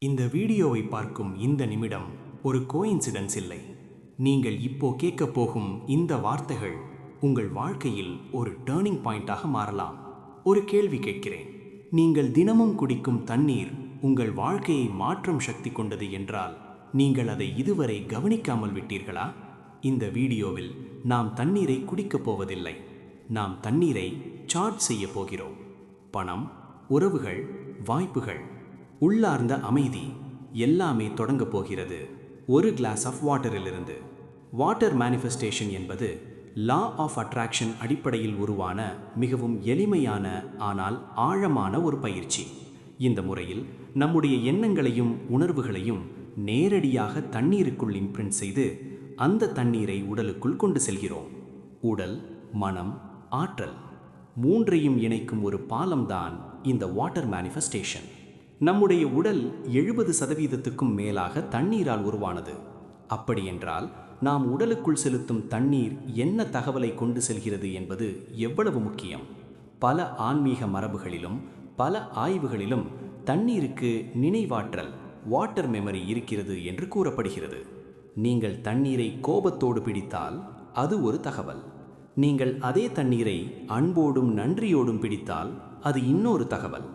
இந்த வீடியோவை பார்க்கும் இந்த நிமிடம் ஒரு கோயின்சிடன்ஸ் இல்லை. நீங்கள் இப்போ கேட்கப் போகும் இந்த வார்த்தைகள் உங்கள் வாழ்க்கையில் ஒரு டர்னிங் பாயிண்டாக மாறலாம். ஒரு கேள்வி கேட்கிறேன். நீங்கள் தினமும் குடிக்கும் தண்ணீர் உங்கள் வாழ்க்கையை மாற்றும் சக்தி கொண்டது என்றால் நீங்கள் அதை இதுவரை கவனிக்காமல் விட்டீர்களா? இந்த வீடியோவில் நாம் தண்ணீரை குடிக்கப் போவதில்லை. நாம் தண்ணீரை சார்ஜ் செய்ய போகிறோம். பணம், உறவுகள், வாய்ப்புகள், உள்ளார்ந்த அமைதி எல்லாமே தொடங்க போகிறது ஒரு கிளாஸ் ஆஃப் வாட்டரிலிருந்து. வாட்டர் மேனிஃபெஸ்டேஷன் என்பது லா ஆஃப் அட்ராக்ஷன் அடிப்படையில் உருவான மிகவும் எளிமையான ஆனால் ஆழமான ஒரு பயிற்சி. இந்த முறையில் நம்முடைய எண்ணங்களையும் உணர்வுகளையும் நேரடியாக தண்ணீருக்குள் இம்ப்ரிண்ட் செய்து அந்த தண்ணீரை உடலுக்குள் கொண்டு செல்கிறோம். உடல், மனம், ஆற்றல் மூன்றையும் இணைக்கும் ஒரு பாலம்தான் இந்த வாட்டர் மேனிஃபெஸ்டேஷன். நம்முடைய உடல் 70% மேலாக தண்ணீரால் உருவானது. அப்படியென்றால் நாம் உடலுக்குள் செலுத்தும் தண்ணீர் என்ன தகவலை கொண்டு செல்கிறது என்பது எவ்வளவு முக்கியம். பல ஆன்மீக மரபுகளிலும் பல ஆய்வுகளிலும் தண்ணீருக்கு நினைவாற்றல், வாட்டர் மெமரி இருக்கிறது என்று கூறப்படுகிறது. நீங்கள் தண்ணீரை கோபத்தோடு பிடித்தால் அது ஒரு தகவல். நீங்கள் அதே தண்ணீரை அன்போடும் நன்றியோடும் பிடித்தால் அது இன்னொரு தகவல்.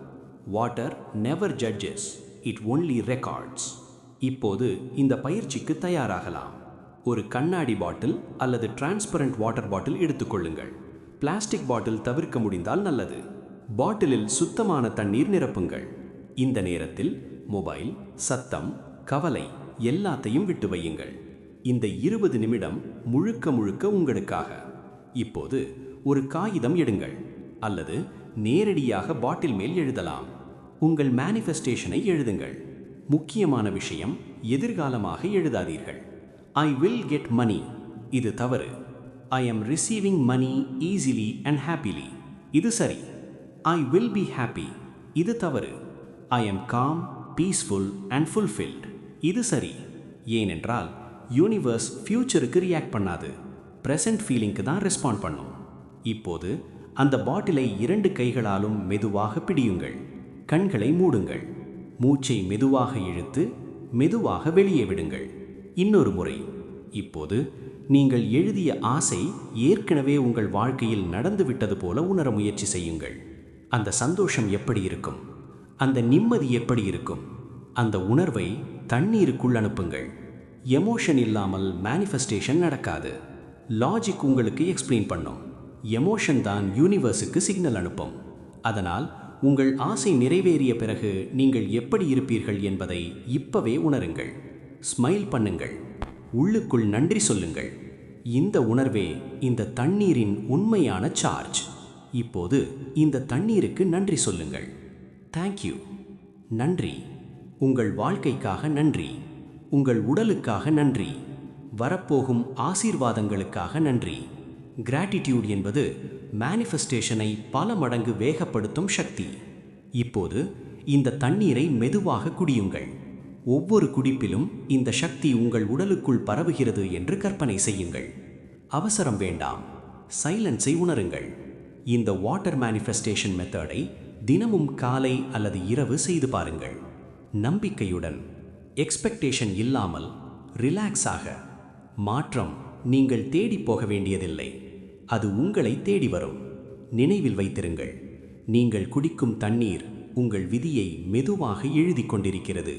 Water never judges, it only records. இப்போது இந்த பயிற்சிக்கு தயாராகலாம். ஒரு கண்ணாடி பாட்டில் அல்லது டிரான்ஸ்பரண்ட் வாட்டர் பாட்டில் எடுத்துக்கொள்ளுங்கள். பிளாஸ்டிக் பாட்டில் தவிர்க்க முடிந்தால் நல்லது. பாட்டிலில் சுத்தமான தண்ணீர் நிரப்புங்கள். இந்த நேரத்தில் மொபைல், சத்தம், கவலை எல்லாத்தையும் விட்டு வையுங்கள். இந்த 20 நிமிடம் முழுக்க முழுக்க உங்களுக்காக. இப்போது ஒரு காகிதம் எடுங்கள் அல்லது நேரடியாக பாட்டில் மேல் எழுதலாம். உங்கள் மேனிஃபெஸ்டேஷனை எழுதுங்கள். முக்கியமான விஷயம், எதிர்காலமாக எழுதாதீர்கள். ஐ வில் கெட் மணி, இது தவறு. I am receiving money easily and happily, இது சரி. ஐ வில் பி ஹாப்பி, இது தவறு. I am calm, peaceful and fulfilled, இது சரி. ஏனென்றால் யூனிவர்ஸ் ஃபியூச்சருக்கு ரியாக்ட் பண்ணாது, ப்ரெசன்ட் ஃபீலிங்க்கு தான் ரெஸ்பாண்ட் பண்ணும். இப்போது அந்த பாட்டிலை 2 கைகளாலும் மெதுவாக பிடியுங்கள். கண்களை மூடுங்கள். மூச்சை மெதுவாக இழுத்து மெதுவாக வெளியே விடுங்கள். இன்னொரு முறை. இப்போது நீங்கள் எழுதிய ஆசை ஏற்கனவே உங்கள் வாழ்க்கையில் நடந்துவிட்டது போல உணர முயற்சி செய்யுங்கள். அந்த சந்தோஷம் எப்படி இருக்கும்? அந்த நிம்மதி எப்படி இருக்கும்? அந்த உணர்வை தண்ணீருக்குள் அனுப்புங்கள். எமோஷன் இல்லாமல் மேனிஃபெஸ்டேஷன் நடக்காது. லாஜிக் உங்களுக்கு எக்ஸ்பிளைன் பண்ணும். எமோஷன் தான் யூனிவர்ஸுக்கு சிக்னல் அனுப்பும். அதனால் உங்கள் ஆசை நிறைவேறிய பிறகு நீங்கள் எப்படி இருப்பீர்கள் என்பதை இப்பவே உணருங்கள். ஸ்மைல் பண்ணுங்கள். உள்ளுக்குள் நன்றி சொல்லுங்கள். இந்த உணர்வே இந்த தண்ணீரின் உண்மையான சார்ஜ். இப்போது இந்த தண்ணீருக்கு நன்றி சொல்லுங்கள். தேங்க்யூ, நன்றி. உங்கள் வாழ்க்கைக்காக நன்றி. உங்கள் உடலுக்காக நன்றி. வரப்போகும் ஆசீர்வாதங்களுக்காக நன்றி. கிராட்டிடியூட் என்பது மேனிஃபெஸ்டேஷனை பல மடங்கு வேகப்படுத்தும் சக்தி. இப்போது இந்த தண்ணீரை மெதுவாக குடியுங்கள். ஒவ்வொரு குடிப்பிலும் இந்த சக்தி உங்கள் உடலுக்குள் பரவுகிறது என்று கற்பனை செய்யுங்கள். அவசரம் வேண்டாம், சைலன்ஸை உணருங்கள். இந்த வாட்டர் மேனிஃபெஸ்டேஷன் மெத்தடை தினமும் காலை அல்லது இரவு செய்து பாருங்கள். நம்பிக்கையுடன், எக்ஸ்பெக்டேஷன் இல்லாமல், ரிலாக்ஸாக. மாற்றம் நீங்கள் தேடி போக வேண்டியதில்லை, அது உங்களை தேடி வரும். நினைவில் வைத்திருங்கள், நீங்கள் குடிக்கும் தண்ணீர் உங்கள் விதியை மெதுவாக எழுதி கொண்டிருக்கிறது.